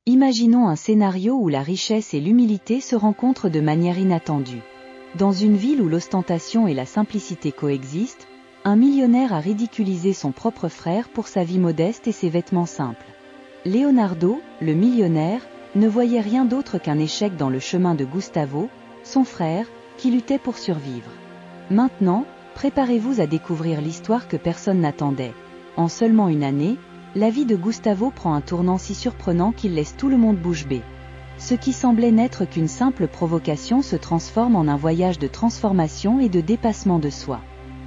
Imaginons un scénario où la richesse et l'humilité se rencontrent de manière inattendue. Dans une ville où l'ostentation et la simplicité coexistent, un millionnaire a ridiculisé son propre frère pour sa vie modeste et ses vêtements simples. Leonardo, le millionnaire, ne voyait rien d'autre qu'un échec dans le chemin de Gustavo, son frère, qui luttait pour survivre. Maintenant, préparez-vous à découvrir l'histoire que personne n'attendait. En seulement une année, la vie de Gustavo prend un tournant si surprenant qu'il laisse tout le monde bouche bée. Ce qui semblait n'être qu'une simple provocation se transforme en un voyage de transformation et de dépassement de soi.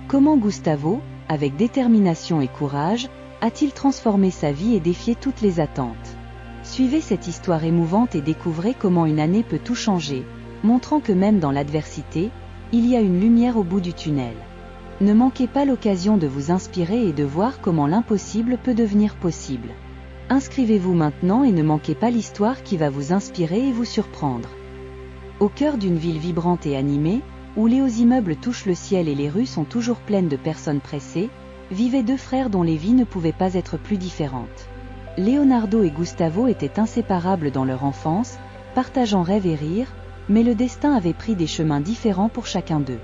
Comment Gustavo, avec détermination et courage, a-t-il transformé sa vie et défié toutes les attentes? Suivez cette histoire émouvante et découvrez comment une année peut tout changer, montrant que même dans l'adversité, il y a une lumière au bout du tunnel. Ne manquez pas l'occasion de vous inspirer et de voir comment l'impossible peut devenir possible. Inscrivez-vous maintenant et ne manquez pas l'histoire qui va vous inspirer et vous surprendre. Au cœur d'une ville vibrante et animée, où les hauts immeubles touchent le ciel et les rues sont toujours pleines de personnes pressées, vivaient deux frères dont les vies ne pouvaient pas être plus différentes. Leonardo et Gustavo étaient inséparables dans leur enfance, partageant rêves et rires, mais le destin avait pris des chemins différents pour chacun d'eux.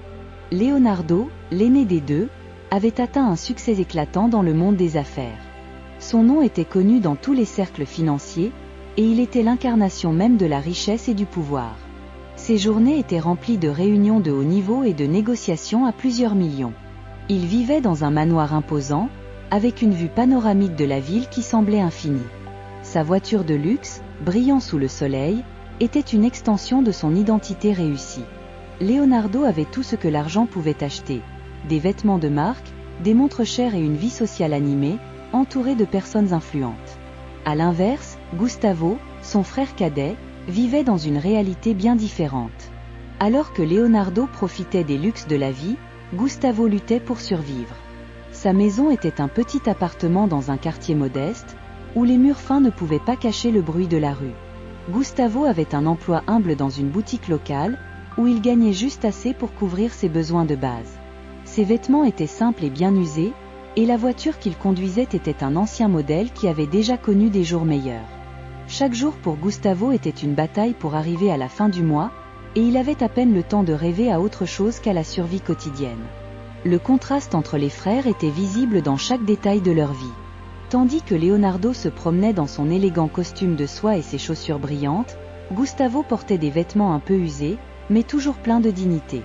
Leonardo, l'aîné des deux, avait atteint un succès éclatant dans le monde des affaires. Son nom était connu dans tous les cercles financiers, et il était l'incarnation même de la richesse et du pouvoir. Ses journées étaient remplies de réunions de haut niveau et de négociations à plusieurs millions. Il vivait dans un manoir imposant, avec une vue panoramique de la ville qui semblait infinie. Sa voiture de luxe, brillant sous le soleil, était une extension de son identité réussie. Leonardo avait tout ce que l'argent pouvait acheter, des vêtements de marque, des montres chères et une vie sociale animée, entourée de personnes influentes. À l'inverse, Gustavo, son frère cadet, vivait dans une réalité bien différente. Alors que Leonardo profitait des luxes de la vie, Gustavo luttait pour survivre. Sa maison était un petit appartement dans un quartier modeste, où les murs fins ne pouvaient pas cacher le bruit de la rue. Gustavo avait un emploi humble dans une boutique locale, où il gagnait juste assez pour couvrir ses besoins de base. Ses vêtements étaient simples et bien usés, et la voiture qu'il conduisait était un ancien modèle qui avait déjà connu des jours meilleurs. Chaque jour pour Gustavo était une bataille pour arriver à la fin du mois, et il avait à peine le temps de rêver à autre chose qu'à la survie quotidienne. Le contraste entre les frères était visible dans chaque détail de leur vie. Tandis que Leonardo se promenait dans son élégant costume de soie et ses chaussures brillantes, Gustavo portait des vêtements un peu usés, mais toujours pleins de dignité.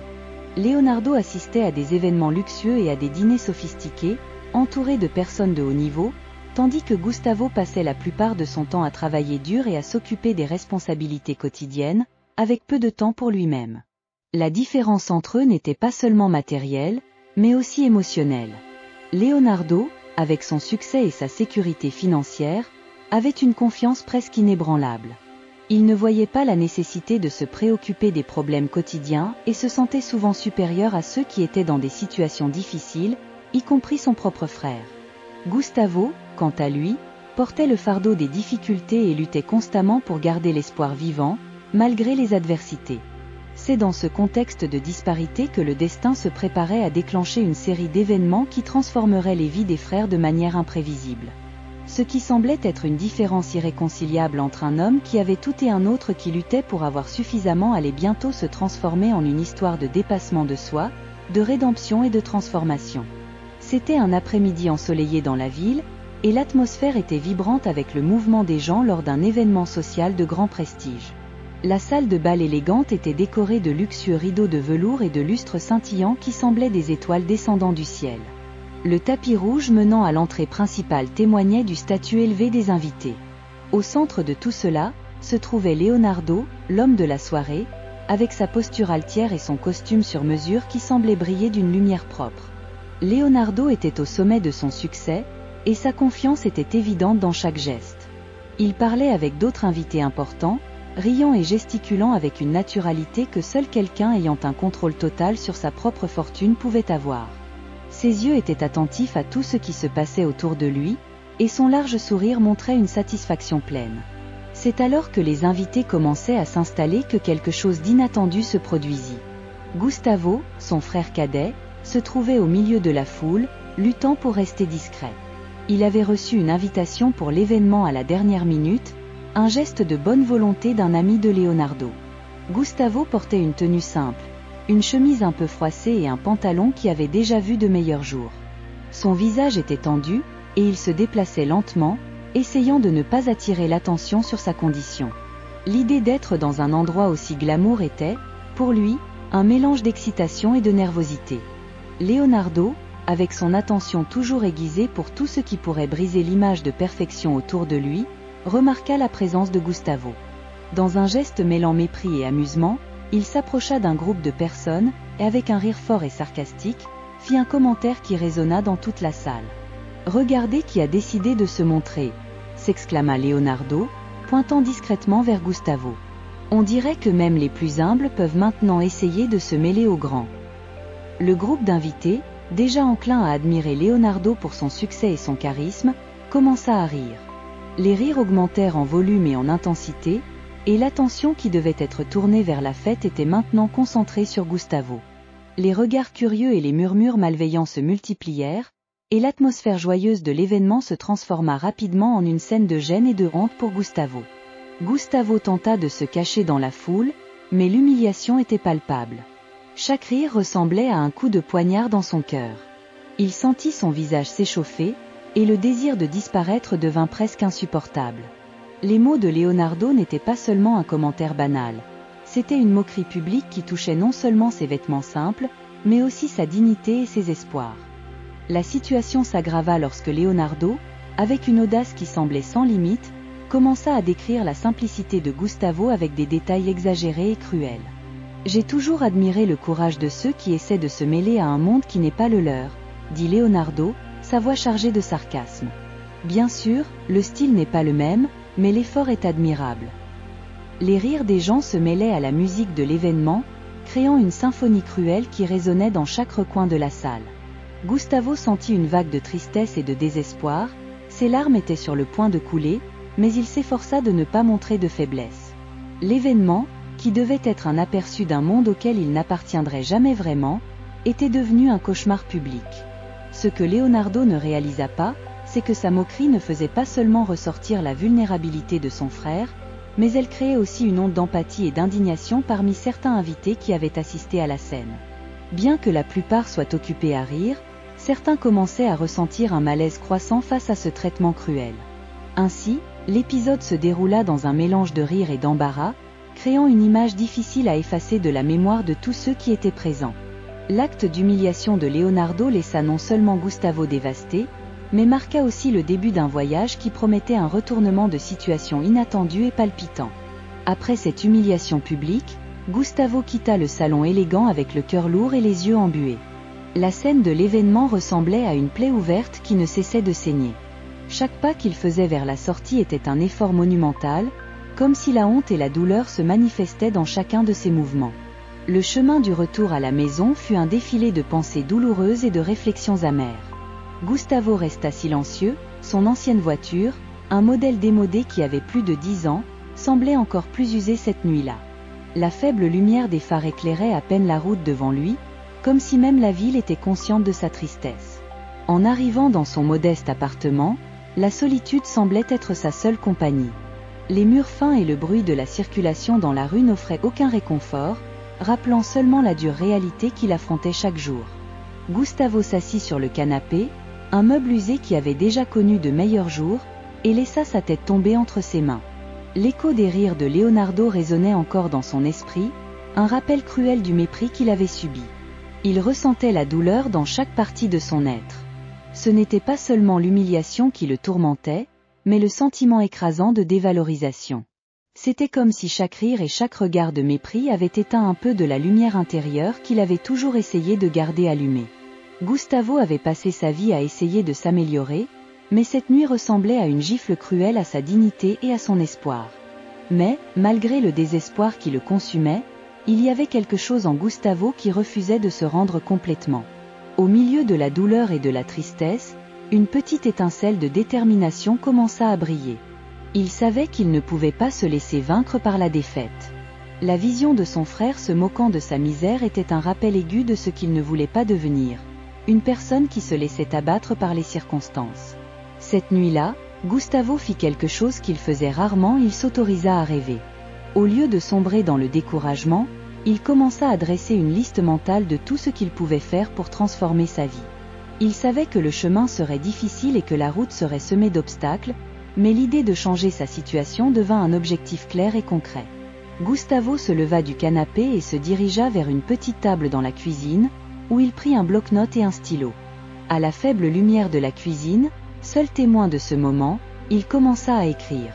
Leonardo assistait à des événements luxueux et à des dîners sophistiqués, entouré de personnes de haut niveau, tandis que Gustavo passait la plupart de son temps à travailler dur et à s'occuper des responsabilités quotidiennes, avec peu de temps pour lui-même. La différence entre eux n'était pas seulement matérielle, mais aussi émotionnelle. Leonardo, avec son succès et sa sécurité financière, avait une confiance presque inébranlable. Il ne voyait pas la nécessité de se préoccuper des problèmes quotidiens et se sentait souvent supérieur à ceux qui étaient dans des situations difficiles, y compris son propre frère. Gustavo, quant à lui, portait le fardeau des difficultés et luttait constamment pour garder l'espoir vivant, malgré les adversités. C'est dans ce contexte de disparité que le destin se préparait à déclencher une série d'événements qui transformeraient les vies des frères de manière imprévisible. Ce qui semblait être une différence irréconciliable entre un homme qui avait tout et un autre qui luttait pour avoir suffisamment allait bientôt se transformer en une histoire de dépassement de soi, de rédemption et de transformation. C'était un après-midi ensoleillé dans la ville, et l'atmosphère était vibrante avec le mouvement des gens lors d'un événement social de grand prestige. La salle de bal élégante était décorée de luxueux rideaux de velours et de lustres scintillants qui semblaient des étoiles descendant du ciel. Le tapis rouge menant à l'entrée principale témoignait du statut élevé des invités. Au centre de tout cela, se trouvait Leonardo, l'homme de la soirée, avec sa posture altière et son costume sur mesure qui semblait briller d'une lumière propre. Leonardo était au sommet de son succès, et sa confiance était évidente dans chaque geste. Il parlait avec d'autres invités importants, riant et gesticulant avec une naturalité que seul quelqu'un ayant un contrôle total sur sa propre fortune pouvait avoir. Ses yeux étaient attentifs à tout ce qui se passait autour de lui, et son large sourire montrait une satisfaction pleine. C'est alors que les invités commençaient à s'installer que quelque chose d'inattendu se produisit. Gustavo, son frère cadet, se trouvait au milieu de la foule, luttant pour rester discret. Il avait reçu une invitation pour l'événement à la dernière minute, Un geste de bonne volonté d'un ami de Leonardo. Gustavo portait une tenue simple, une chemise un peu froissée et un pantalon qui avait déjà vu de meilleurs jours. Son visage était tendu, et il se déplaçait lentement, essayant de ne pas attirer l'attention sur sa condition. L'idée d'être dans un endroit aussi glamour était, pour lui, un mélange d'excitation et de nervosité. Leonardo, avec son attention toujours aiguisée pour tout ce qui pourrait briser l'image de perfection autour de lui, remarqua la présence de Gustavo. Dans un geste mêlant mépris et amusement, il s'approcha d'un groupe de personnes, et avec un rire fort et sarcastique, fit un commentaire qui résonna dans toute la salle. « Regardez qui a décidé de se montrer !» s'exclama Leonardo, pointant discrètement vers Gustavo. « On dirait que même les plus humbles peuvent maintenant essayer de se mêler aux grands. » Le groupe d'invités, déjà enclin à admirer Leonardo pour son succès et son charisme, commença à rire. Les rires augmentèrent en volume et en intensité, et l'attention qui devait être tournée vers la fête était maintenant concentrée sur Gustavo. Les regards curieux et les murmures malveillants se multiplièrent, et l'atmosphère joyeuse de l'événement se transforma rapidement en une scène de gêne et de honte pour Gustavo. Gustavo tenta de se cacher dans la foule, mais l'humiliation était palpable. Chaque rire ressemblait à un coup de poignard dans son cœur. Il sentit son visage s'échauffer, et le désir de disparaître devint presque insupportable. Les mots de Leonardo n'étaient pas seulement un commentaire banal. C'était une moquerie publique qui touchait non seulement ses vêtements simples, mais aussi sa dignité et ses espoirs. La situation s'aggrava lorsque Leonardo, avec une audace qui semblait sans limite, commença à décrire la simplicité de Gustavo avec des détails exagérés et cruels. « J'ai toujours admiré le courage de ceux qui essaient de se mêler à un monde qui n'est pas le leur, » dit Leonardo, sa voix chargée de sarcasme. « Bien sûr, le style n'est pas le même, mais l'effort est admirable. » Les rires des gens se mêlaient à la musique de l'événement, créant une symphonie cruelle qui résonnait dans chaque recoin de la salle. Gustavo sentit une vague de tristesse et de désespoir, ses larmes étaient sur le point de couler, mais il s'efforça de ne pas montrer de faiblesse. L'événement, qui devait être un aperçu d'un monde auquel il n'appartiendrait jamais vraiment, était devenu un cauchemar public. Ce que Leonardo ne réalisa pas, c'est que sa moquerie ne faisait pas seulement ressortir la vulnérabilité de son frère, mais elle créait aussi une onde d'empathie et d'indignation parmi certains invités qui avaient assisté à la scène. Bien que la plupart soient occupés à rire, certains commençaient à ressentir un malaise croissant face à ce traitement cruel. Ainsi, l'épisode se déroula dans un mélange de rire et d'embarras, créant une image difficile à effacer de la mémoire de tous ceux qui étaient présents. L'acte d'humiliation de Leonardo laissa non seulement Gustavo dévasté, mais marqua aussi le début d'un voyage qui promettait un retournement de situation inattendu et palpitant. Après cette humiliation publique, Gustavo quitta le salon élégant avec le cœur lourd et les yeux embués. La scène de l'événement ressemblait à une plaie ouverte qui ne cessait de saigner. Chaque pas qu'il faisait vers la sortie était un effort monumental, comme si la honte et la douleur se manifestaient dans chacun de ses mouvements. Le chemin du retour à la maison fut un défilé de pensées douloureuses et de réflexions amères. Gustavo resta silencieux, son ancienne voiture, un modèle démodé qui avait plus de 10 ans, semblait encore plus usée cette nuit-là. La faible lumière des phares éclairait à peine la route devant lui, comme si même la ville était consciente de sa tristesse. En arrivant dans son modeste appartement, la solitude semblait être sa seule compagnie. Les murs fins et le bruit de la circulation dans la rue n'offraient aucun réconfort, rappelant seulement la dure réalité qu'il affrontait chaque jour. Gustavo s'assit sur le canapé, un meuble usé qui avait déjà connu de meilleurs jours, et laissa sa tête tomber entre ses mains. L'écho des rires de Leonardo résonnait encore dans son esprit, un rappel cruel du mépris qu'il avait subi. Il ressentait la douleur dans chaque partie de son être. Ce n'était pas seulement l'humiliation qui le tourmentait, mais le sentiment écrasant de dévalorisation. C'était comme si chaque rire et chaque regard de mépris avait éteint un peu de la lumière intérieure qu'il avait toujours essayé de garder allumée. Gustavo avait passé sa vie à essayer de s'améliorer, mais cette nuit ressemblait à une gifle cruelle à sa dignité et à son espoir. Mais, malgré le désespoir qui le consumait, il y avait quelque chose en Gustavo qui refusait de se rendre complètement. Au milieu de la douleur et de la tristesse, une petite étincelle de détermination commença à briller. Il savait qu'il ne pouvait pas se laisser vaincre par la défaite. La vision de son frère se moquant de sa misère était un rappel aigu de ce qu'il ne voulait pas devenir, une personne qui se laissait abattre par les circonstances. Cette nuit-là, Gustavo fit quelque chose qu'il faisait rarement, il s'autorisa à rêver. Au lieu de sombrer dans le découragement, il commença à dresser une liste mentale de tout ce qu'il pouvait faire pour transformer sa vie. Il savait que le chemin serait difficile et que la route serait semée d'obstacles, mais l'idée de changer sa situation devint un objectif clair et concret. Gustavo se leva du canapé et se dirigea vers une petite table dans la cuisine, où il prit un bloc-notes et un stylo. À la faible lumière de la cuisine, seul témoin de ce moment, il commença à écrire.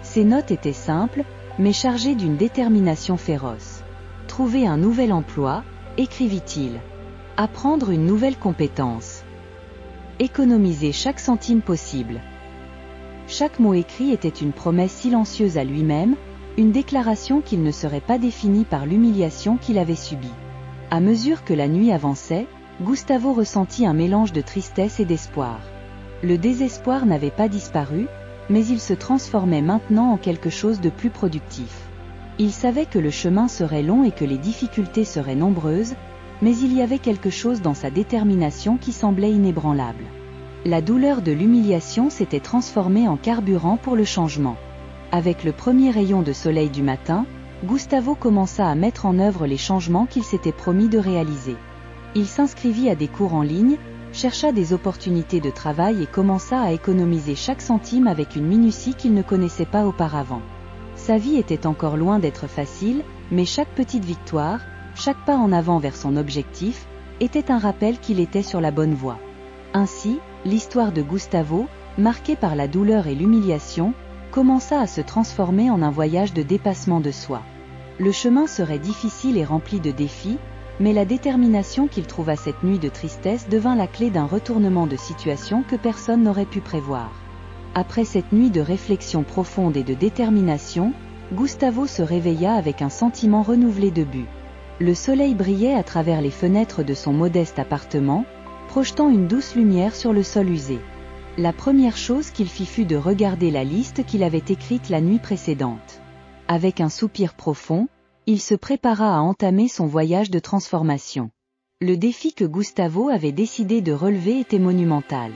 Ses notes étaient simples, mais chargées d'une détermination féroce. Trouver un nouvel emploi, écrivit-il. Apprendre une nouvelle compétence. Économiser chaque centime possible. Chaque mot écrit était une promesse silencieuse à lui-même, une déclaration qu'il ne serait pas défini par l'humiliation qu'il avait subie. À mesure que la nuit avançait, Gustavo ressentit un mélange de tristesse et d'espoir. Le désespoir n'avait pas disparu, mais il se transformait maintenant en quelque chose de plus productif. Il savait que le chemin serait long et que les difficultés seraient nombreuses, mais il y avait quelque chose dans sa détermination qui semblait inébranlable. La douleur de l'humiliation s'était transformée en carburant pour le changement. Avec le premier rayon de soleil du matin, Gustavo commença à mettre en œuvre les changements qu'il s'était promis de réaliser. Il s'inscrivit à des cours en ligne, chercha des opportunités de travail et commença à économiser chaque centime avec une minutie qu'il ne connaissait pas auparavant. Sa vie était encore loin d'être facile, mais chaque petite victoire, chaque pas en avant vers son objectif, était un rappel qu'il était sur la bonne voie. Ainsi, l'histoire de Gustavo, marquée par la douleur et l'humiliation, commença à se transformer en un voyage de dépassement de soi. Le chemin serait difficile et rempli de défis, mais la détermination qu'il trouva cette nuit de tristesse devint la clé d'un retournement de situation que personne n'aurait pu prévoir. Après cette nuit de réflexion profonde et de détermination, Gustavo se réveilla avec un sentiment renouvelé de but. Le soleil brillait à travers les fenêtres de son modeste appartement, projetant une douce lumière sur le sol usé. La première chose qu'il fit fut de regarder la liste qu'il avait écrite la nuit précédente. Avec un soupir profond, il se prépara à entamer son voyage de transformation. Le défi que Gustavo avait décidé de relever était monumental.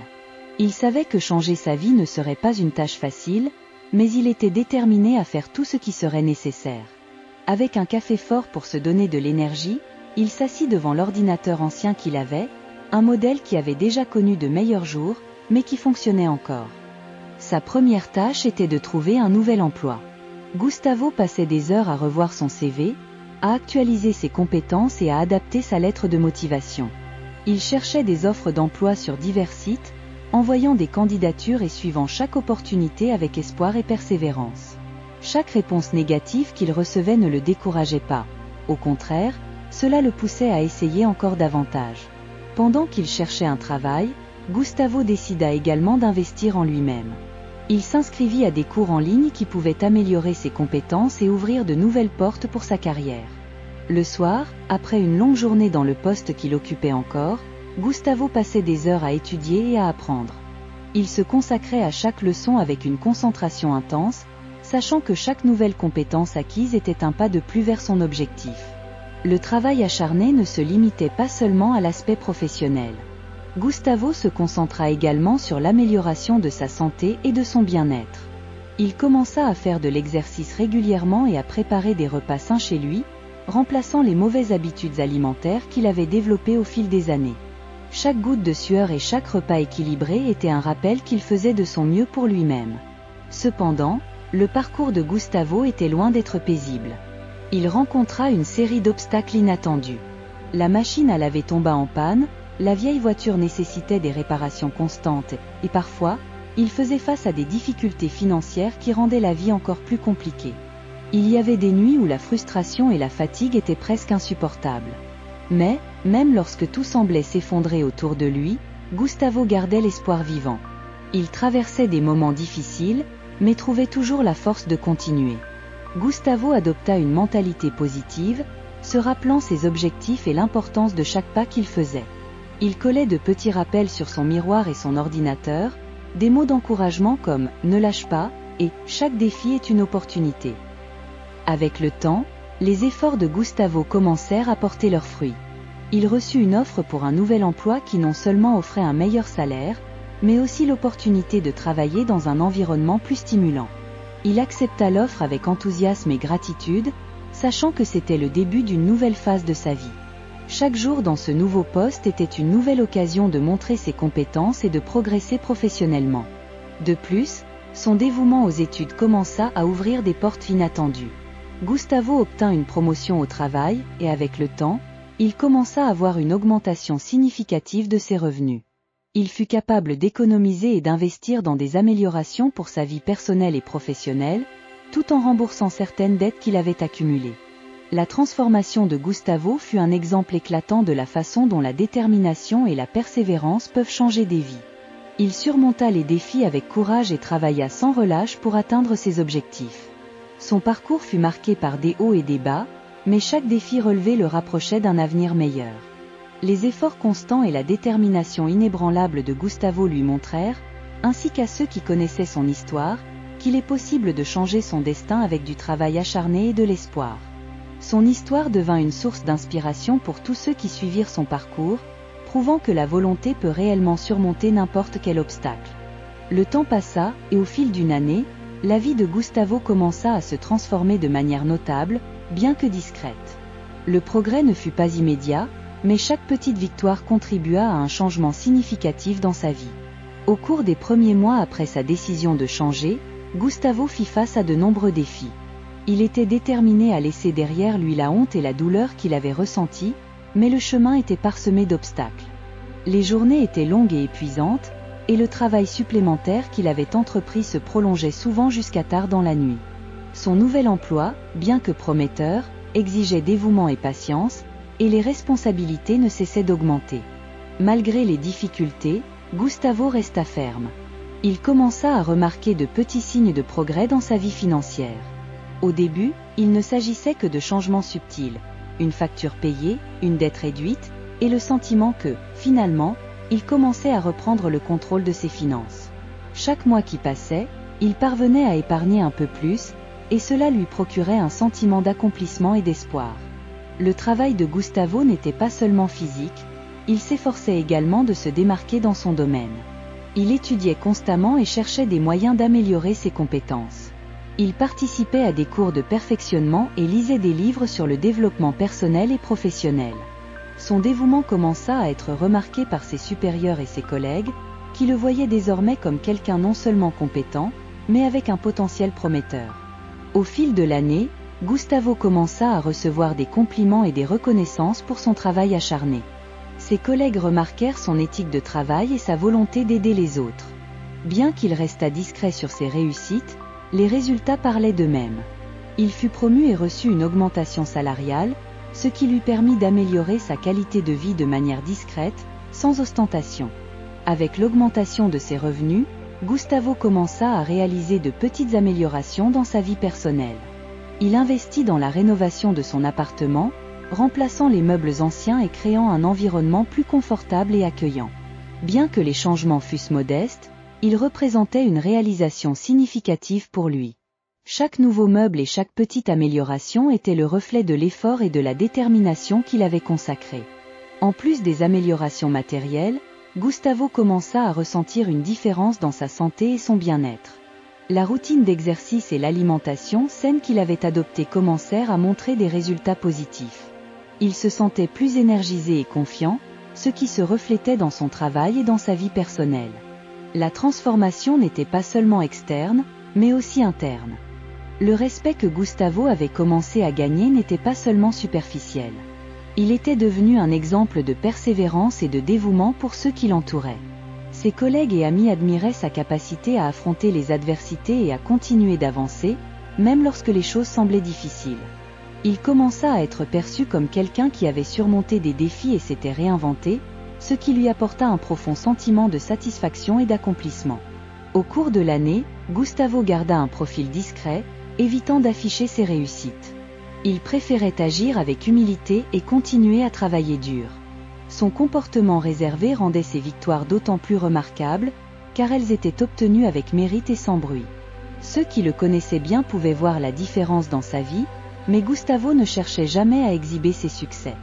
Il savait que changer sa vie ne serait pas une tâche facile, mais il était déterminé à faire tout ce qui serait nécessaire. Avec un café fort pour se donner de l'énergie, il s'assit devant l'ordinateur ancien qu'il avait, un modèle qui avait déjà connu de meilleurs jours, mais qui fonctionnait encore. Sa première tâche était de trouver un nouvel emploi. Gustavo passait des heures à revoir son CV, à actualiser ses compétences et à adapter sa lettre de motivation. Il cherchait des offres d'emploi sur divers sites, envoyant des candidatures et suivant chaque opportunité avec espoir et persévérance. Chaque réponse négative qu'il recevait ne le décourageait pas. Au contraire, cela le poussait à essayer encore davantage. Pendant qu'il cherchait un travail, Gustavo décida également d'investir en lui-même. Il s'inscrivit à des cours en ligne qui pouvaient améliorer ses compétences et ouvrir de nouvelles portes pour sa carrière. Le soir, après une longue journée dans le poste qu'il occupait encore, Gustavo passait des heures à étudier et à apprendre. Il se consacrait à chaque leçon avec une concentration intense, sachant que chaque nouvelle compétence acquise était un pas de plus vers son objectif. Le travail acharné ne se limitait pas seulement à l'aspect professionnel. Gustavo se concentra également sur l'amélioration de sa santé et de son bien-être. Il commença à faire de l'exercice régulièrement et à préparer des repas sains chez lui, remplaçant les mauvaises habitudes alimentaires qu'il avait développées au fil des années. Chaque goutte de sueur et chaque repas équilibré était un rappel qu'il faisait de son mieux pour lui-même. Cependant, le parcours de Gustavo était loin d'être paisible. Il rencontra une série d'obstacles inattendus. La machine à laver tomba en panne, la vieille voiture nécessitait des réparations constantes, et parfois, il faisait face à des difficultés financières qui rendaient la vie encore plus compliquée. Il y avait des nuits où la frustration et la fatigue étaient presque insupportables. Mais, même lorsque tout semblait s'effondrer autour de lui, Gustavo gardait l'espoir vivant. Il traversait des moments difficiles, mais trouvait toujours la force de continuer. Gustavo adopta une mentalité positive, se rappelant ses objectifs et l'importance de chaque pas qu'il faisait. Il collait de petits rappels sur son miroir et son ordinateur, des mots d'encouragement comme « ne lâche pas » et « chaque défi est une opportunité ». Avec le temps, les efforts de Gustavo commencèrent à porter leurs fruits. Il reçut une offre pour un nouvel emploi qui non seulement offrait un meilleur salaire, mais aussi l'opportunité de travailler dans un environnement plus stimulant. Il accepta l'offre avec enthousiasme et gratitude, sachant que c'était le début d'une nouvelle phase de sa vie. Chaque jour dans ce nouveau poste était une nouvelle occasion de montrer ses compétences et de progresser professionnellement. De plus, son dévouement aux études commença à ouvrir des portes inattendues. Gustavo obtint une promotion au travail, et avec le temps, il commença à voir une augmentation significative de ses revenus. Il fut capable d'économiser et d'investir dans des améliorations pour sa vie personnelle et professionnelle, tout en remboursant certaines dettes qu'il avait accumulées. La transformation de Gustavo fut un exemple éclatant de la façon dont la détermination et la persévérance peuvent changer des vies. Il surmonta les défis avec courage et travailla sans relâche pour atteindre ses objectifs. Son parcours fut marqué par des hauts et des bas, mais chaque défi relevé le rapprochait d'un avenir meilleur. Les efforts constants et la détermination inébranlable de Gustavo lui montrèrent, ainsi qu'à ceux qui connaissaient son histoire, qu'il est possible de changer son destin avec du travail acharné et de l'espoir. Son histoire devint une source d'inspiration pour tous ceux qui suivirent son parcours, prouvant que la volonté peut réellement surmonter n'importe quel obstacle. Le temps passa, et au fil d'une année, la vie de Gustavo commença à se transformer de manière notable, bien que discrète. Le progrès ne fut pas immédiat, mais chaque petite victoire contribua à un changement significatif dans sa vie. Au cours des premiers mois après sa décision de changer, Gustavo fit face à de nombreux défis. Il était déterminé à laisser derrière lui la honte et la douleur qu'il avait ressenties, mais le chemin était parsemé d'obstacles. Les journées étaient longues et épuisantes, et le travail supplémentaire qu'il avait entrepris se prolongeait souvent jusqu'à tard dans la nuit. Son nouvel emploi, bien que prometteur, exigeait dévouement et patience, et les responsabilités ne cessaient d'augmenter. Malgré les difficultés, Gustavo resta ferme. Il commença à remarquer de petits signes de progrès dans sa vie financière. Au début, il ne s'agissait que de changements subtils, une facture payée, une dette réduite, et le sentiment que, finalement, il commençait à reprendre le contrôle de ses finances. Chaque mois qui passait, il parvenait à épargner un peu plus, et cela lui procurait un sentiment d'accomplissement et d'espoir. Le travail de Gustavo n'était pas seulement physique, il s'efforçait également de se démarquer dans son domaine. Il étudiait constamment et cherchait des moyens d'améliorer ses compétences. Il participait à des cours de perfectionnement et lisait des livres sur le développement personnel et professionnel. Son dévouement commença à être remarqué par ses supérieurs et ses collègues, qui le voyaient désormais comme quelqu'un non seulement compétent, mais avec un potentiel prometteur. Au fil de l'année, Gustavo commença à recevoir des compliments et des reconnaissances pour son travail acharné. Ses collègues remarquèrent son éthique de travail et sa volonté d'aider les autres. Bien qu'il restât discret sur ses réussites, les résultats parlaient d'eux-mêmes. Il fut promu et reçut une augmentation salariale, ce qui lui permit d'améliorer sa qualité de vie de manière discrète, sans ostentation. Avec l'augmentation de ses revenus, Gustavo commença à réaliser de petites améliorations dans sa vie personnelle. Il investit dans la rénovation de son appartement, remplaçant les meubles anciens et créant un environnement plus confortable et accueillant. Bien que les changements fussent modestes, ils représentaient une réalisation significative pour lui. Chaque nouveau meuble et chaque petite amélioration était le reflet de l'effort et de la détermination qu'il avait consacré. En plus des améliorations matérielles, Gustavo commença à ressentir une différence dans sa santé et son bien-être. La routine d'exercice et l'alimentation saine qu'il avait adoptée commencèrent à montrer des résultats positifs. Il se sentait plus énergisé et confiant, ce qui se reflétait dans son travail et dans sa vie personnelle. La transformation n'était pas seulement externe, mais aussi interne. Le respect que Gustavo avait commencé à gagner n'était pas seulement superficiel. Il était devenu un exemple de persévérance et de dévouement pour ceux qui l'entouraient. Ses collègues et amis admiraient sa capacité à affronter les adversités et à continuer d'avancer, même lorsque les choses semblaient difficiles. Il commença à être perçu comme quelqu'un qui avait surmonté des défis et s'était réinventé, ce qui lui apporta un profond sentiment de satisfaction et d'accomplissement. Au cours de l'année, Gustavo garda un profil discret, évitant d'afficher ses réussites. Il préférait agir avec humilité et continuer à travailler dur. Son comportement réservé rendait ses victoires d'autant plus remarquables, car elles étaient obtenues avec mérite et sans bruit. Ceux qui le connaissaient bien pouvaient voir la différence dans sa vie, mais Gustavo ne cherchait jamais à exhiber ses succès.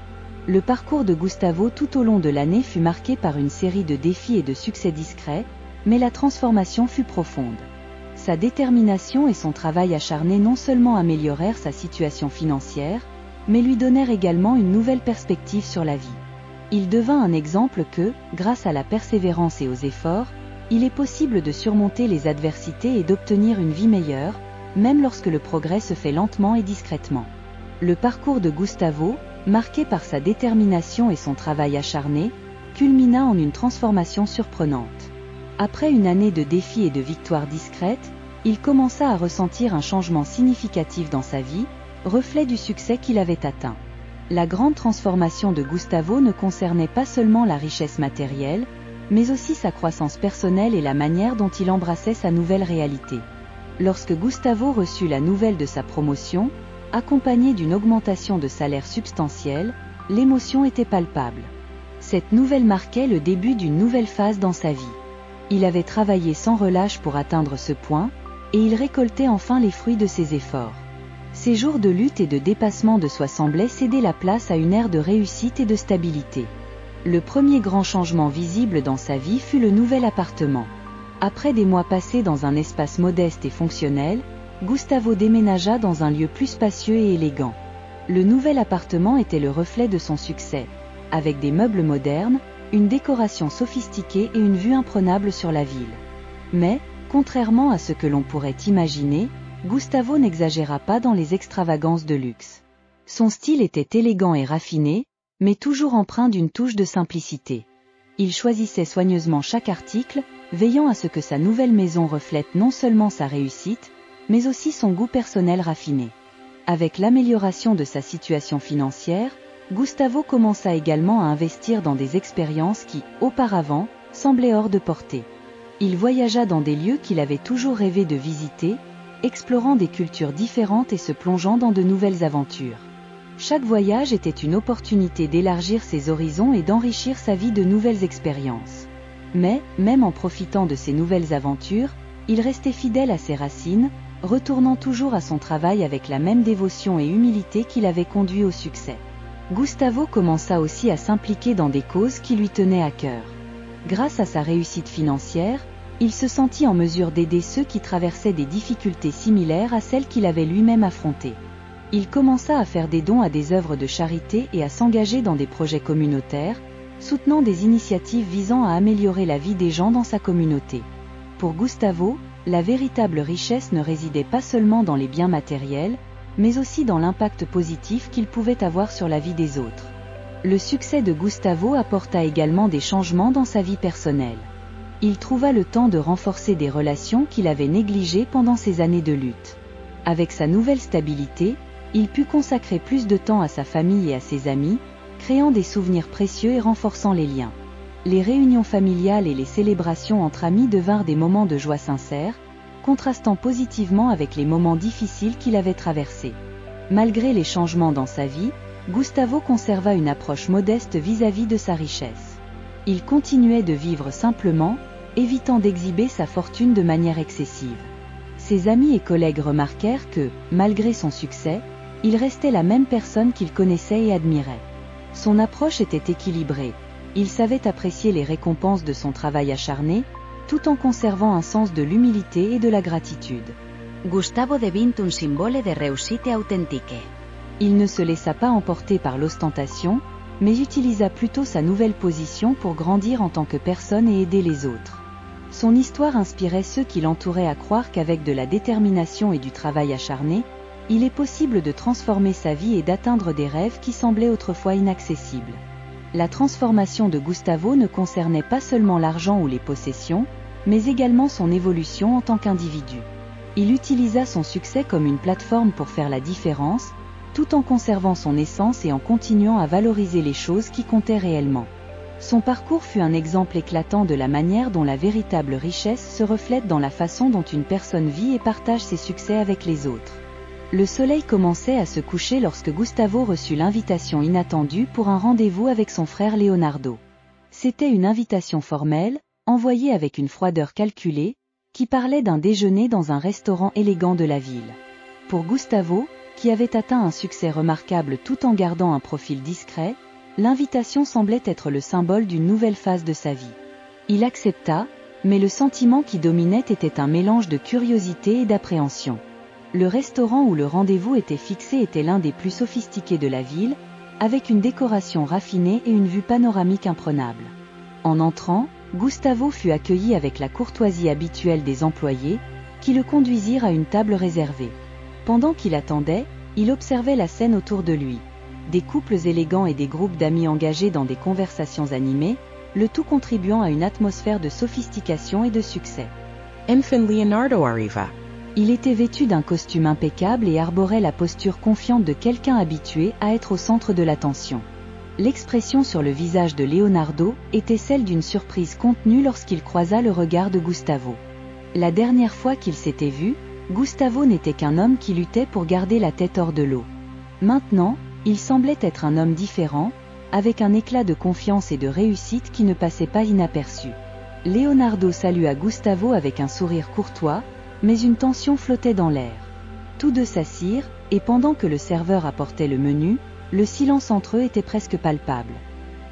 Le parcours de Gustavo tout au long de l'année fut marqué par une série de défis et de succès discrets, mais la transformation fut profonde. Sa détermination et son travail acharné non seulement améliorèrent sa situation financière, mais lui donnèrent également une nouvelle perspective sur la vie. Il devint un exemple que, grâce à la persévérance et aux efforts, il est possible de surmonter les adversités et d'obtenir une vie meilleure, même lorsque le progrès se fait lentement et discrètement. Le parcours de Gustavo, marqué par sa détermination et son travail acharné, culmina en une transformation surprenante. Après une année de défis et de victoires discrètes, il commença à ressentir un changement significatif dans sa vie, reflet du succès qu'il avait atteint. La grande transformation de Gustavo ne concernait pas seulement la richesse matérielle, mais aussi sa croissance personnelle et la manière dont il embrassait sa nouvelle réalité. Lorsque Gustavo reçut la nouvelle de sa promotion, accompagnée d'une augmentation de salaire substantielle, l'émotion était palpable. Cette nouvelle marquait le début d'une nouvelle phase dans sa vie. Il avait travaillé sans relâche pour atteindre ce point, et il récoltait enfin les fruits de ses efforts. Ces jours de lutte et de dépassement de soi semblaient céder la place à une ère de réussite et de stabilité. Le premier grand changement visible dans sa vie fut le nouvel appartement. Après des mois passés dans un espace modeste et fonctionnel, Gustavo déménagea dans un lieu plus spacieux et élégant. Le nouvel appartement était le reflet de son succès, avec des meubles modernes, une décoration sophistiquée et une vue imprenable sur la ville. Mais, contrairement à ce que l'on pourrait imaginer, Gustavo n'exagéra pas dans les extravagances de luxe. Son style était élégant et raffiné, mais toujours empreint d'une touche de simplicité. Il choisissait soigneusement chaque article, veillant à ce que sa nouvelle maison reflète non seulement sa réussite, mais aussi son goût personnel raffiné. Avec l'amélioration de sa situation financière, Gustavo commença également à investir dans des expériences qui, auparavant, semblaient hors de portée. Il voyagea dans des lieux qu'il avait toujours rêvé de visiter, explorant des cultures différentes et se plongeant dans de nouvelles aventures. Chaque voyage était une opportunité d'élargir ses horizons et d'enrichir sa vie de nouvelles expériences. Mais, même en profitant de ces nouvelles aventures, il restait fidèle à ses racines, retournant toujours à son travail avec la même dévotion et humilité qui l'avait conduit au succès. Gustavo commença aussi à s'impliquer dans des causes qui lui tenaient à cœur. Grâce à sa réussite financière, il se sentit en mesure d'aider ceux qui traversaient des difficultés similaires à celles qu'il avait lui-même affrontées. Il commença à faire des dons à des œuvres de charité et à s'engager dans des projets communautaires, soutenant des initiatives visant à améliorer la vie des gens dans sa communauté. Pour Gustavo, la véritable richesse ne résidait pas seulement dans les biens matériels, mais aussi dans l'impact positif qu'il pouvait avoir sur la vie des autres. Le succès de Gustavo apporta également des changements dans sa vie personnelle. Il trouva le temps de renforcer des relations qu'il avait négligées pendant ses années de lutte. Avec sa nouvelle stabilité, il put consacrer plus de temps à sa famille et à ses amis, créant des souvenirs précieux et renforçant les liens. Les réunions familiales et les célébrations entre amis devinrent des moments de joie sincère, contrastant positivement avec les moments difficiles qu'il avait traversés. Malgré les changements dans sa vie, Gustavo conserva une approche modeste vis-à-vis de sa richesse. Il continuait de vivre simplement, évitant d'exhiber sa fortune de manière excessive. Ses amis et collègues remarquèrent que, malgré son succès, il restait la même personne qu'il connaissait et admirait. Son approche était équilibrée. Il savait apprécier les récompenses de son travail acharné, tout en conservant un sens de l'humilité et de la gratitude. Gustavo devint un symbole de réussite authentique. Il ne se laissa pas emporter par l'ostentation, mais utilisa plutôt sa nouvelle position pour grandir en tant que personne et aider les autres. Son histoire inspirait ceux qui l'entouraient à croire qu'avec de la détermination et du travail acharné, il est possible de transformer sa vie et d'atteindre des rêves qui semblaient autrefois inaccessibles. La transformation de Gustavo ne concernait pas seulement l'argent ou les possessions, mais également son évolution en tant qu'individu. Il utilisa son succès comme une plateforme pour faire la différence, tout en conservant son essence et en continuant à valoriser les choses qui comptaient réellement. Son parcours fut un exemple éclatant de la manière dont la véritable richesse se reflète dans la façon dont une personne vit et partage ses succès avec les autres. Le soleil commençait à se coucher lorsque Gustavo reçut l'invitation inattendue pour un rendez-vous avec son frère Leonardo. C'était une invitation formelle, envoyée avec une froideur calculée, qui parlait d'un déjeuner dans un restaurant élégant de la ville. Pour Gustavo, qui avait atteint un succès remarquable tout en gardant un profil discret, l'invitation semblait être le symbole d'une nouvelle phase de sa vie. Il accepta, Mais le sentiment qui dominait était un mélange de curiosité et d'appréhension. Le restaurant où le rendez-vous était fixé était l'un des plus sophistiqués de la ville, avec une décoration raffinée et une vue panoramique imprenable. En entrant, Gustavo fut accueilli avec la courtoisie habituelle des employés, qui le conduisirent à une table réservée. Pendant qu'il attendait, il observait la scène autour de lui. Des couples élégants et des groupes d'amis engagés dans des conversations animées, le tout contribuant à une atmosphère de sophistication et de succès. Enfin Leonardo arriva. Il était vêtu d'un costume impeccable et arborait la posture confiante de quelqu'un habitué à être au centre de l'attention. L'expression sur le visage de Leonardo était celle d'une surprise contenue lorsqu'il croisa le regard de Gustavo. La dernière fois qu'ils s'étaient vus, Gustavo n'était qu'un homme qui luttait pour garder la tête hors de l'eau. Maintenant, il semblait être un homme différent, avec un éclat de confiance et de réussite qui ne passait pas inaperçu. Leonardo salua Gustavo avec un sourire courtois, mais une tension flottait dans l'air. Tous deux s'assirent, et pendant que le serveur apportait le menu, le silence entre eux était presque palpable.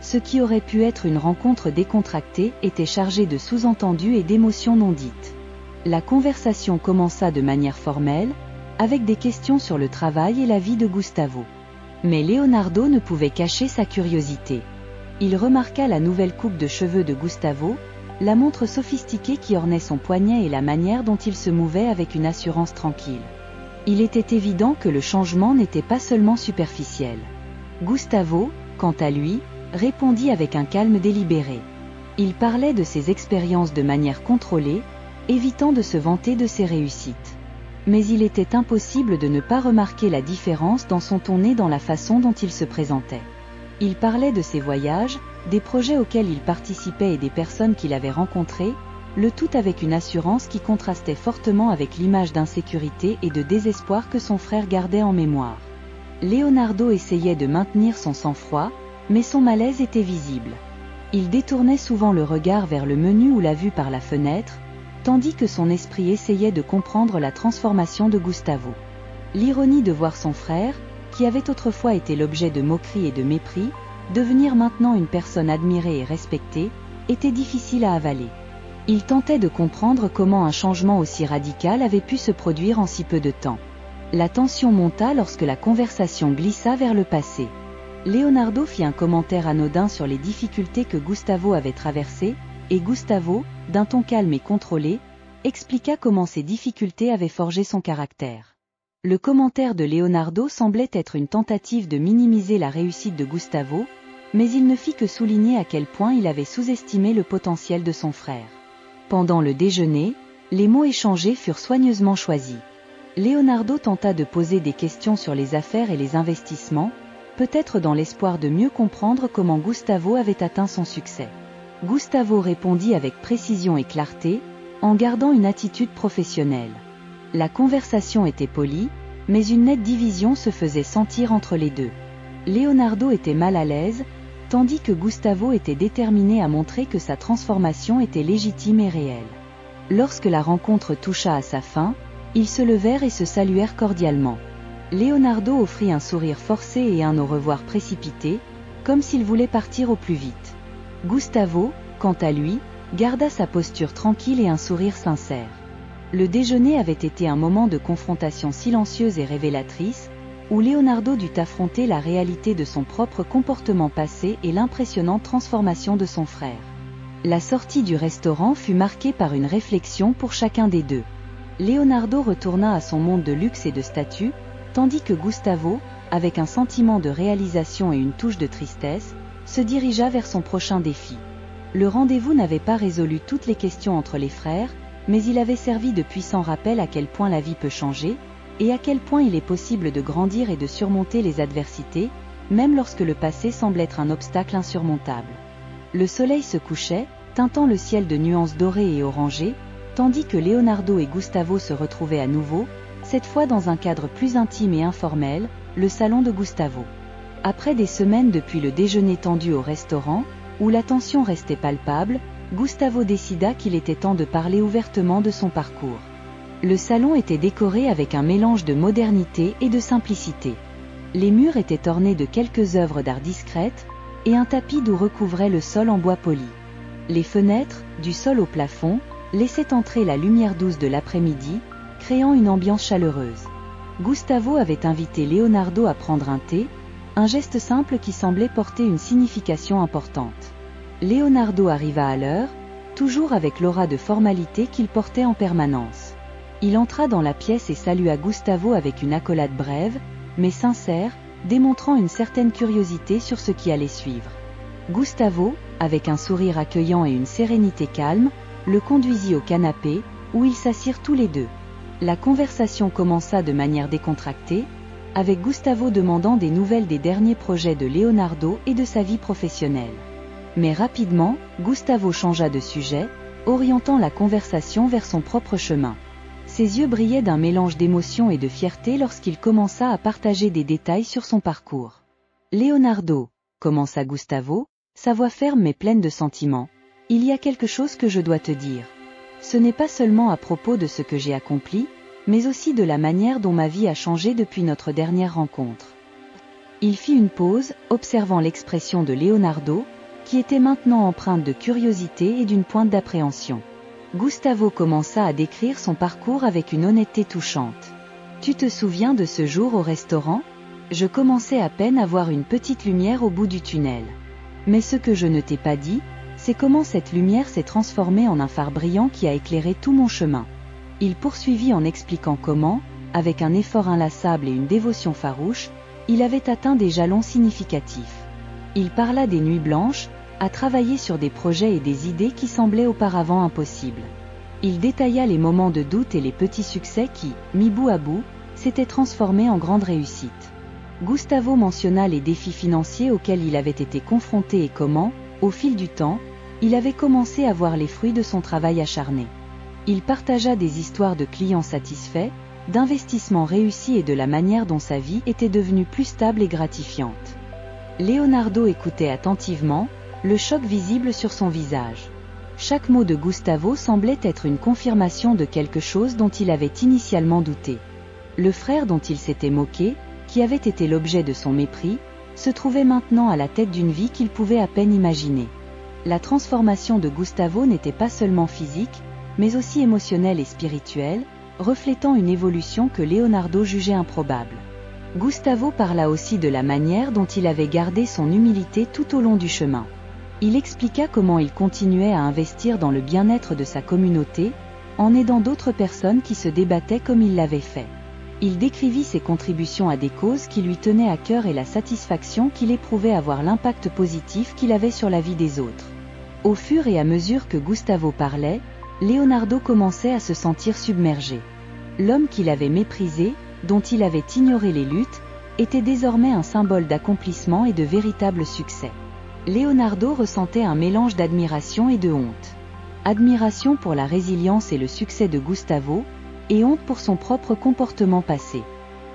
Ce qui aurait pu être une rencontre décontractée était chargé de sous-entendus et d'émotions non dites. La conversation commença de manière formelle, avec des questions sur le travail et la vie de Gustavo. Mais Leonardo ne pouvait cacher sa curiosité. Il remarqua la nouvelle coupe de cheveux de Gustavo, la montre sophistiquée qui ornait son poignet et la manière dont il se mouvait avec une assurance tranquille. Il était évident que le changement n'était pas seulement superficiel. Gustavo, quant à lui, répondit avec un calme délibéré. Il parlait de ses expériences de manière contrôlée, évitant de se vanter de ses réussites. Mais il était impossible de ne pas remarquer la différence dans son ton et dans la façon dont il se présentait. Il parlait de ses voyages, des projets auxquels il participait et des personnes qu'il avait rencontrées, le tout avec une assurance qui contrastait fortement avec l'image d'insécurité et de désespoir que son frère gardait en mémoire. Leonardo essayait de maintenir son sang-froid, mais son malaise était visible. Il détournait souvent le regard vers le menu ou la vue par la fenêtre, tandis que son esprit essayait de comprendre la transformation de Gustavo. L'ironie de voir son frère, qui avait autrefois été l'objet de moqueries et de mépris, devenir maintenant une personne admirée et respectée, était difficile à avaler. Il tentait de comprendre comment un changement aussi radical avait pu se produire en si peu de temps. La tension monta lorsque la conversation glissa vers le passé. Leonardo fit un commentaire anodin sur les difficultés que Gustavo avait traversées, et Gustavo, d'un ton calme et contrôlé, expliqua comment ces difficultés avaient forgé son caractère. Le commentaire de Leonardo semblait être une tentative de minimiser la réussite de Gustavo, mais il ne fit que souligner à quel point il avait sous-estimé le potentiel de son frère. Pendant le déjeuner, les mots échangés furent soigneusement choisis. Leonardo tenta de poser des questions sur les affaires et les investissements, peut-être dans l'espoir de mieux comprendre comment Gustavo avait atteint son succès. Gustavo répondit avec précision et clarté, en gardant une attitude professionnelle. La conversation était polie, mais une nette division se faisait sentir entre les deux. Leonardo était mal à l'aise, tandis que Gustavo était déterminé à montrer que sa transformation était légitime et réelle. Lorsque la rencontre toucha à sa fin, ils se levèrent et se saluèrent cordialement. Leonardo offrit un sourire forcé et un au revoir précipité, comme s'il voulait partir au plus vite. Gustavo, quant à lui, garda sa posture tranquille et un sourire sincère. Le déjeuner avait été un moment de confrontation silencieuse et révélatrice, où Leonardo dut affronter la réalité de son propre comportement passé et l'impressionnante transformation de son frère. La sortie du restaurant fut marquée par une réflexion pour chacun des deux. Leonardo retourna à son monde de luxe et de statut, tandis que Gustavo, avec un sentiment de réalisation et une touche de tristesse, se dirigea vers son prochain défi. Le rendez-vous n'avait pas résolu toutes les questions entre les frères, mais il avait servi de puissant rappel à quel point la vie peut changer, et à quel point il est possible de grandir et de surmonter les adversités, même lorsque le passé semble être un obstacle insurmontable. Le soleil se couchait, teintant le ciel de nuances dorées et orangées, tandis que Leonardo et Gustavo se retrouvaient à nouveau, cette fois dans un cadre plus intime et informel, le salon de Gustavo. Après des semaines depuis le déjeuner tendu au restaurant, où la tension restait palpable, Gustavo décida qu'il était temps de parler ouvertement de son parcours. Le salon était décoré avec un mélange de modernité et de simplicité. Les murs étaient ornés de quelques œuvres d'art discrètes, et un tapis doux recouvrait le sol en bois poli. Les fenêtres, du sol au plafond, laissaient entrer la lumière douce de l'après-midi, créant une ambiance chaleureuse. Gustavo avait invité Leonardo à prendre un thé, un geste simple qui semblait porter une signification importante. Leonardo arriva à l'heure, toujours avec l'aura de formalité qu'il portait en permanence. Il entra dans la pièce et salua Gustavo avec une accolade brève, mais sincère, démontrant une certaine curiosité sur ce qui allait suivre. Gustavo, avec un sourire accueillant et une sérénité calme, le conduisit au canapé, où ils s'assirent tous les deux. La conversation commença de manière décontractée, avec Gustavo demandant des nouvelles des derniers projets de Leonardo et de sa vie professionnelle. Mais rapidement, Gustavo changea de sujet, orientant la conversation vers son propre chemin. Ses yeux brillaient d'un mélange d'émotion et de fierté lorsqu'il commença à partager des détails sur son parcours. « Leonardo, » commença Gustavo, sa voix ferme mais pleine de sentiments, « il y a quelque chose que je dois te dire. Ce n'est pas seulement à propos de ce que j'ai accompli, mais aussi de la manière dont ma vie a changé depuis notre dernière rencontre. » Il fit une pause, observant l'expression de Leonardo, qui était maintenant empreinte de curiosité et d'une pointe d'appréhension. Gustavo commença à décrire son parcours avec une honnêteté touchante. « Tu te souviens de ce jour au restaurant ? Je commençais à peine à voir une petite lumière au bout du tunnel. Mais ce que je ne t'ai pas dit, c'est comment cette lumière s'est transformée en un phare brillant qui a éclairé tout mon chemin. » Il poursuivit en expliquant comment, avec un effort inlassable et une dévotion farouche, il avait atteint des jalons significatifs. Il parla des nuits blanches, à travailler sur des projets et des idées qui semblaient auparavant impossibles. Il détailla les moments de doute et les petits succès qui, mis bout à bout, s'étaient transformés en grandes réussites. Gustavo mentionna les défis financiers auxquels il avait été confronté et comment, au fil du temps, il avait commencé à voir les fruits de son travail acharné. Il partagea des histoires de clients satisfaits, d'investissements réussis et de la manière dont sa vie était devenue plus stable et gratifiante. Leonardo écoutait attentivement, le choc visible sur son visage. Chaque mot de Gustavo semblait être une confirmation de quelque chose dont il avait initialement douté. Le frère dont il s'était moqué, qui avait été l'objet de son mépris, se trouvait maintenant à la tête d'une vie qu'il pouvait à peine imaginer. La transformation de Gustavo n'était pas seulement physique, mais aussi émotionnelle et spirituelle, reflétant une évolution que Leonardo jugeait improbable. Gustavo parla aussi de la manière dont il avait gardé son humilité tout au long du chemin. Il expliqua comment il continuait à investir dans le bien-être de sa communauté, en aidant d'autres personnes qui se débattaient comme il l'avait fait. Il décrivit ses contributions à des causes qui lui tenaient à cœur et la satisfaction qu'il éprouvait à voir l'impact positif qu'il avait sur la vie des autres. Au fur et à mesure que Gustavo parlait, Leonardo commençait à se sentir submergé. L'homme qu'il avait méprisé, dont il avait ignoré les luttes, était désormais un symbole d'accomplissement et de véritable succès. Leonardo ressentait un mélange d'admiration et de honte. Admiration pour la résilience et le succès de Gustavo, et honte pour son propre comportement passé.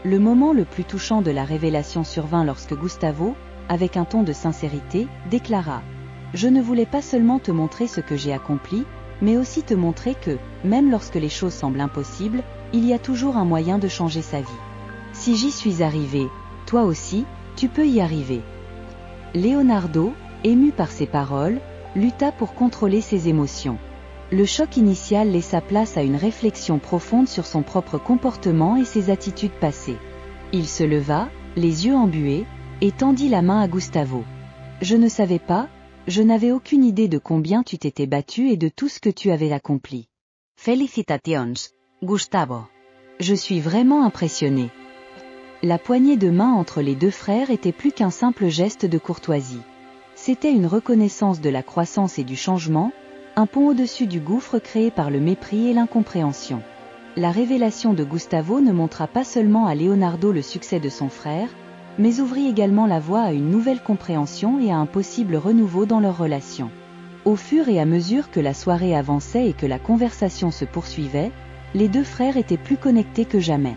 Le moment le plus touchant de la révélation survint lorsque Gustavo, avec un ton de sincérité, déclara « Je ne voulais pas seulement te montrer ce que j'ai accompli, mais aussi te montrer que, même lorsque les choses semblent impossibles, il y a toujours un moyen de changer sa vie. Si j'y suis arrivé, toi aussi, tu peux y arriver. » Leonardo, ému par ces paroles, lutta pour contrôler ses émotions. Le choc initial laissa place à une réflexion profonde sur son propre comportement et ses attitudes passées. Il se leva, les yeux embués, et tendit la main à Gustavo. « Je ne savais pas, je n'avais aucune idée de combien tu t'étais battu et de tout ce que tu avais accompli. Felicitations, Gustavo. Je suis vraiment impressionné. » La poignée de main entre les deux frères était plus qu'un simple geste de courtoisie. C'était une reconnaissance de la croissance et du changement, un pont au-dessus du gouffre créé par le mépris et l'incompréhension. La révélation de Gustavo ne montra pas seulement à Leonardo le succès de son frère, mais ouvrit également la voie à une nouvelle compréhension et à un possible renouveau dans leur relation. Au fur et à mesure que la soirée avançait et que la conversation se poursuivait, les deux frères étaient plus connectés que jamais.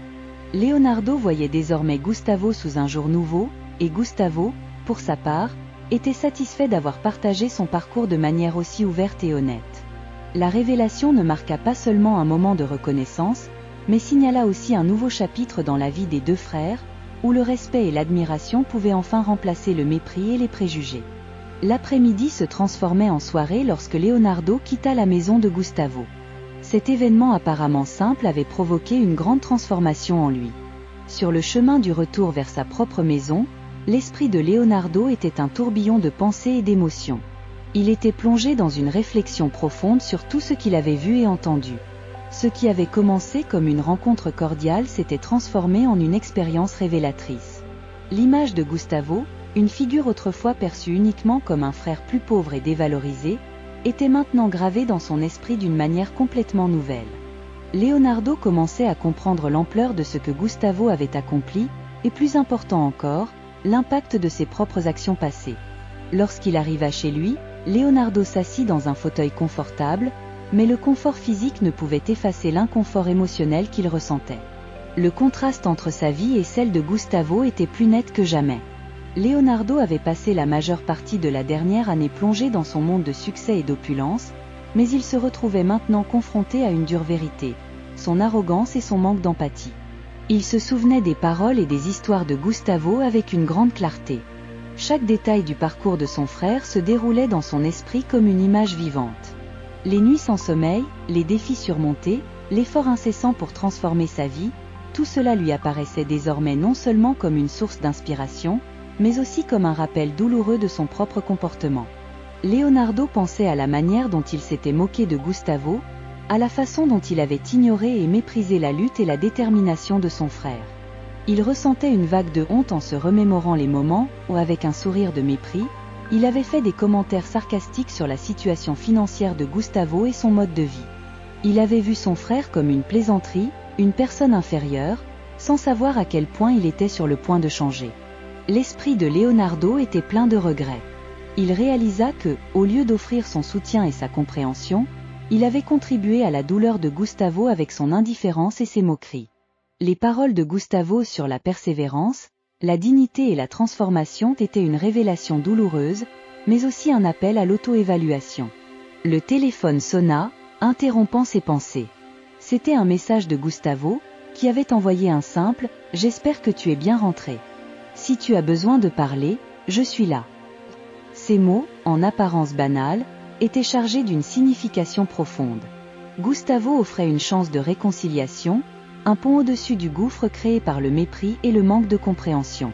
Leonardo voyait désormais Gustavo sous un jour nouveau, et Gustavo, pour sa part, était satisfait d'avoir partagé son parcours de manière aussi ouverte et honnête. La révélation ne marqua pas seulement un moment de reconnaissance, mais signala aussi un nouveau chapitre dans la vie des deux frères, où le respect et l'admiration pouvaient enfin remplacer le mépris et les préjugés. L'après-midi se transformait en soirée lorsque Leonardo quitta la maison de Gustavo. Cet événement apparemment simple avait provoqué une grande transformation en lui. Sur le chemin du retour vers sa propre maison, l'esprit de Leonardo était un tourbillon de pensées et d'émotions. Il était plongé dans une réflexion profonde sur tout ce qu'il avait vu et entendu. Ce qui avait commencé comme une rencontre cordiale s'était transformé en une expérience révélatrice. L'image de Gustavo, une figure autrefois perçue uniquement comme un frère plus pauvre et dévalorisé, était maintenant gravée dans son esprit d'une manière complètement nouvelle. Leonardo commençait à comprendre l'ampleur de ce que Gustavo avait accompli, et plus important encore, l'impact de ses propres actions passées. Lorsqu'il arriva chez lui, Leonardo s'assit dans un fauteuil confortable, mais le confort physique ne pouvait effacer l'inconfort émotionnel qu'il ressentait. Le contraste entre sa vie et celle de Gustavo était plus net que jamais. Leonardo avait passé la majeure partie de la dernière année plongé dans son monde de succès et d'opulence, mais il se retrouvait maintenant confronté à une dure vérité, son arrogance et son manque d'empathie. Il se souvenait des paroles et des histoires de Gustavo avec une grande clarté. Chaque détail du parcours de son frère se déroulait dans son esprit comme une image vivante. Les nuits sans sommeil, les défis surmontés, l'effort incessant pour transformer sa vie, tout cela lui apparaissait désormais non seulement comme une source d'inspiration, mais aussi comme un rappel douloureux de son propre comportement. Leonardo pensait à la manière dont il s'était moqué de Gustavo, à la façon dont il avait ignoré et méprisé la lutte et la détermination de son frère. Il ressentait une vague de honte en se remémorant les moments où, avec un sourire de mépris, il avait fait des commentaires sarcastiques sur la situation financière de Gustavo et son mode de vie. Il avait vu son frère comme une plaisanterie, une personne inférieure, sans savoir à quel point il était sur le point de changer. L'esprit de Leonardo était plein de regrets. Il réalisa que, au lieu d'offrir son soutien et sa compréhension, il avait contribué à la douleur de Gustavo avec son indifférence et ses moqueries. Les paroles de Gustavo sur la persévérance, la dignité et la transformation étaient une révélation douloureuse, mais aussi un appel à l'auto-évaluation. Le téléphone sonna, interrompant ses pensées. C'était un message de Gustavo, qui avait envoyé un simple « J'espère que tu es bien rentré. Si tu as besoin de parler, je suis là ». Ces mots, en apparence banals, étaient chargés d'une signification profonde. Gustavo offrait une chance de réconciliation, un pont au-dessus du gouffre créé par le mépris et le manque de compréhension.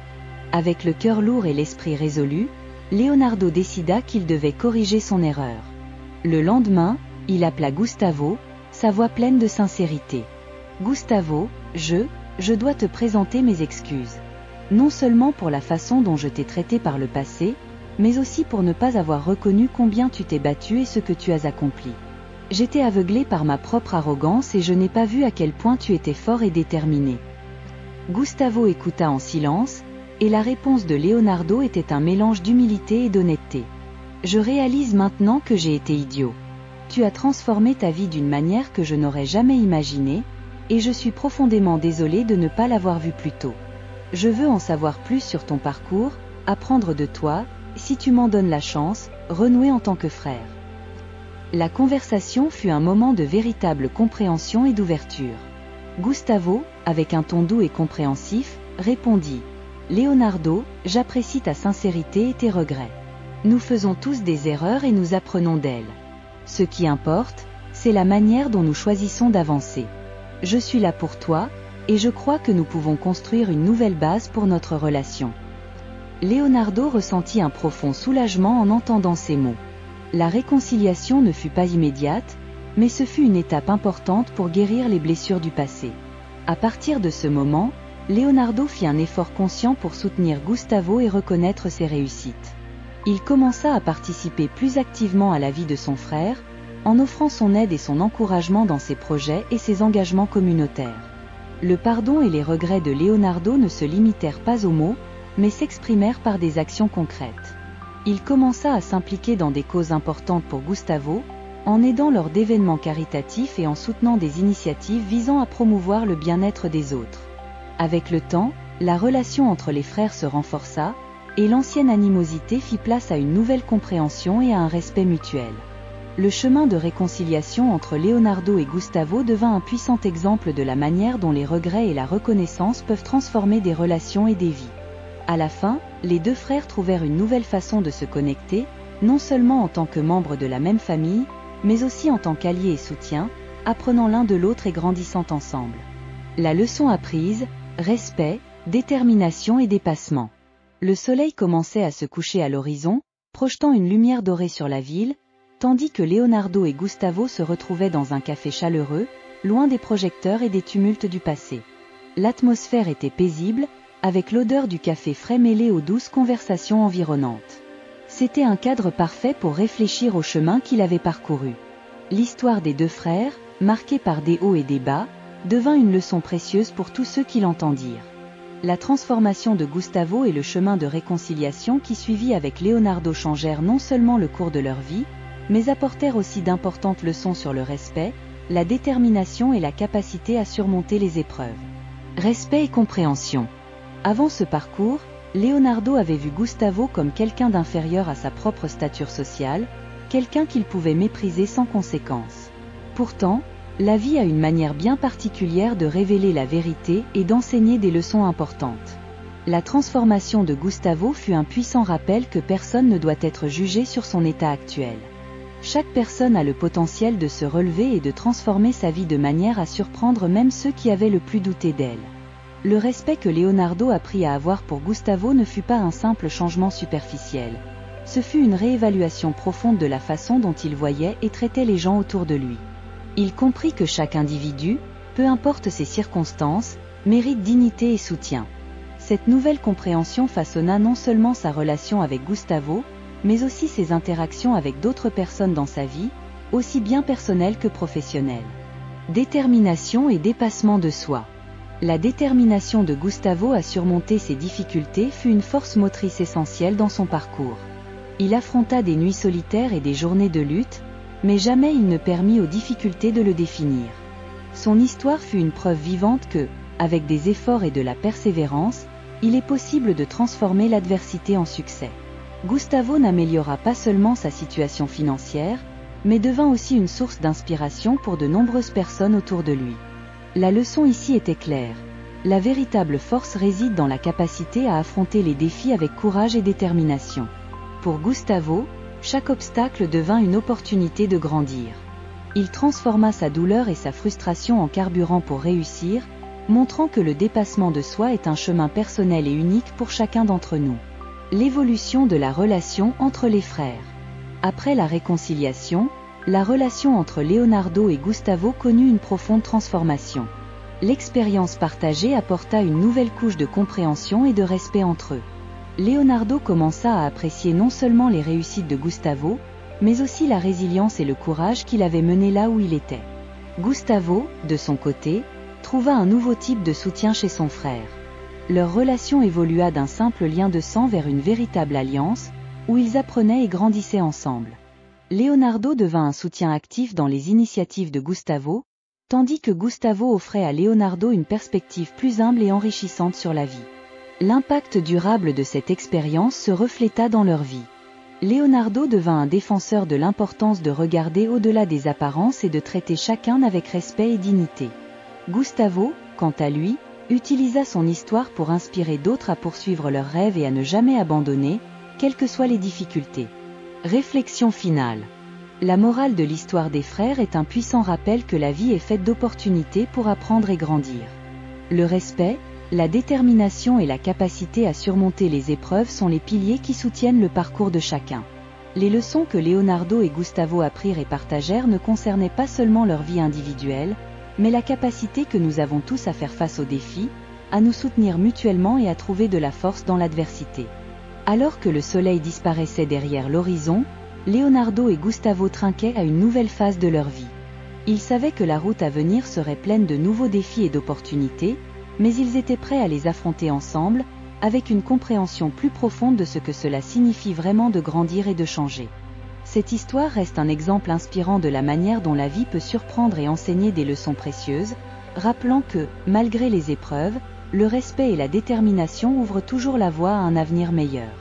Avec le cœur lourd et l'esprit résolu, Leonardo décida qu'il devait corriger son erreur. Le lendemain, il appela Gustavo, sa voix pleine de sincérité. « Gustavo, je dois te présenter mes excuses. Non seulement pour la façon dont je t'ai traité par le passé, mais aussi pour ne pas avoir reconnu combien tu t'es battu et ce que tu as accompli. J'étais aveuglé par ma propre arrogance et je n'ai pas vu à quel point tu étais fort et déterminé. » Gustavo écouta en silence, et la réponse de Leonardo était un mélange d'humilité et d'honnêteté. « Je réalise maintenant que j'ai été idiot. Tu as transformé ta vie d'une manière que je n'aurais jamais imaginée, et je suis profondément désolé de ne pas l'avoir vu plus tôt. Je veux en savoir plus sur ton parcours, apprendre de toi, si tu m'en donnes la chance, renouer en tant que frère. » La conversation fut un moment de véritable compréhension et d'ouverture. Gustavo, avec un ton doux et compréhensif, répondit « Leonardo, j'apprécie ta sincérité et tes regrets. Nous faisons tous des erreurs et nous apprenons d'elles. Ce qui importe, c'est la manière dont nous choisissons d'avancer. Je suis là pour toi, et je crois que nous pouvons construire une nouvelle base pour notre relation. » Leonardo ressentit un profond soulagement en entendant ces mots. La réconciliation ne fut pas immédiate, mais ce fut une étape importante pour guérir les blessures du passé. À partir de ce moment, Leonardo fit un effort conscient pour soutenir Gustavo et reconnaître ses réussites. Il commença à participer plus activement à la vie de son frère, en offrant son aide et son encouragement dans ses projets et ses engagements communautaires. Le pardon et les regrets de Leonardo ne se limitèrent pas aux mots, mais s'exprimèrent par des actions concrètes. Il commença à s'impliquer dans des causes importantes pour Gustavo, en aidant lors d'événements caritatifs et en soutenant des initiatives visant à promouvoir le bien-être des autres. Avec le temps, la relation entre les frères se renforça, et l'ancienne animosité fit place à une nouvelle compréhension et à un respect mutuel. Le chemin de réconciliation entre Leonardo et Gustavo devint un puissant exemple de la manière dont les regrets et la reconnaissance peuvent transformer des relations et des vies. À la fin, les deux frères trouvèrent une nouvelle façon de se connecter, non seulement en tant que membres de la même famille, mais aussi en tant qu'alliés et soutiens, apprenant l'un de l'autre et grandissant ensemble. La leçon apprise, respect, détermination et dépassement. Le soleil commençait à se coucher à l'horizon, projetant une lumière dorée sur la ville, tandis que Leonardo et Gustavo se retrouvaient dans un café chaleureux, loin des projecteurs et des tumultes du passé. L'atmosphère était paisible, avec l'odeur du café frais mêlée aux douces conversations environnantes. C'était un cadre parfait pour réfléchir au chemin qu'il avait parcouru. L'histoire des deux frères, marquée par des hauts et des bas, devint une leçon précieuse pour tous ceux qui l'entendirent. La transformation de Gustavo et le chemin de réconciliation qui suivit avec Leonardo changèrent non seulement le cours de leur vie, mais apportèrent aussi d'importantes leçons sur le respect, la détermination et la capacité à surmonter les épreuves. Respect et compréhension. Avant ce parcours, Leonardo avait vu Gustavo comme quelqu'un d'inférieur à sa propre stature sociale, quelqu'un qu'il pouvait mépriser sans conséquence. Pourtant, la vie a une manière bien particulière de révéler la vérité et d'enseigner des leçons importantes. La transformation de Gustavo fut un puissant rappel que personne ne doit être jugé sur son état actuel. Chaque personne a le potentiel de se relever et de transformer sa vie de manière à surprendre même ceux qui avaient le plus douté d'elle. Le respect que Leonardo apprit à avoir pour Gustavo ne fut pas un simple changement superficiel. Ce fut une réévaluation profonde de la façon dont il voyait et traitait les gens autour de lui. Il comprit que chaque individu, peu importe ses circonstances, mérite dignité et soutien. Cette nouvelle compréhension façonna non seulement sa relation avec Gustavo, mais aussi ses interactions avec d'autres personnes dans sa vie, aussi bien personnelles que professionnelles. Détermination et dépassement de soi. La détermination de Gustavo à surmonter ses difficultés fut une force motrice essentielle dans son parcours. Il affronta des nuits solitaires et des journées de lutte, mais jamais il ne permit aux difficultés de le définir. Son histoire fut une preuve vivante que, avec des efforts et de la persévérance, il est possible de transformer l'adversité en succès. Gustavo n'améliora pas seulement sa situation financière, mais devint aussi une source d'inspiration pour de nombreuses personnes autour de lui. La leçon ici était claire. La véritable force réside dans la capacité à affronter les défis avec courage et détermination. Pour Gustavo, chaque obstacle devint une opportunité de grandir. Il transforma sa douleur et sa frustration en carburant pour réussir, montrant que le dépassement de soi est un chemin personnel et unique pour chacun d'entre nous. L'évolution de la relation entre les frères. Après la réconciliation, la relation entre Leonardo et Gustavo connut une profonde transformation. L'expérience partagée apporta une nouvelle couche de compréhension et de respect entre eux. Leonardo commença à apprécier non seulement les réussites de Gustavo, mais aussi la résilience et le courage qui l'avaient mené là où il était. Gustavo, de son côté, trouva un nouveau type de soutien chez son frère. Leur relation évolua d'un simple lien de sang vers une véritable alliance, où ils apprenaient et grandissaient ensemble. Leonardo devint un soutien actif dans les initiatives de Gustavo, tandis que Gustavo offrait à Leonardo une perspective plus humble et enrichissante sur la vie. L'impact durable de cette expérience se refléta dans leur vie. Leonardo devint un défenseur de l'importance de regarder au-delà des apparences et de traiter chacun avec respect et dignité. Gustavo, quant à lui, utilisa son histoire pour inspirer d'autres à poursuivre leurs rêves et à ne jamais abandonner, quelles que soient les difficultés. Réflexion finale. La morale de l'histoire des frères est un puissant rappel que la vie est faite d'opportunités pour apprendre et grandir. Le respect, la détermination et la capacité à surmonter les épreuves sont les piliers qui soutiennent le parcours de chacun. Les leçons que Leonardo et Gustavo apprirent et partagèrent ne concernaient pas seulement leur vie individuelle, mais la capacité que nous avons tous à faire face aux défis, à nous soutenir mutuellement et à trouver de la force dans l'adversité. Alors que le soleil disparaissait derrière l'horizon, Leonardo et Gustavo trinquaient à une nouvelle phase de leur vie. Ils savaient que la route à venir serait pleine de nouveaux défis et d'opportunités, mais ils étaient prêts à les affronter ensemble, avec une compréhension plus profonde de ce que cela signifie vraiment de grandir et de changer. Cette histoire reste un exemple inspirant de la manière dont la vie peut surprendre et enseigner des leçons précieuses, rappelant que, malgré les épreuves, le respect et la détermination ouvrent toujours la voie à un avenir meilleur.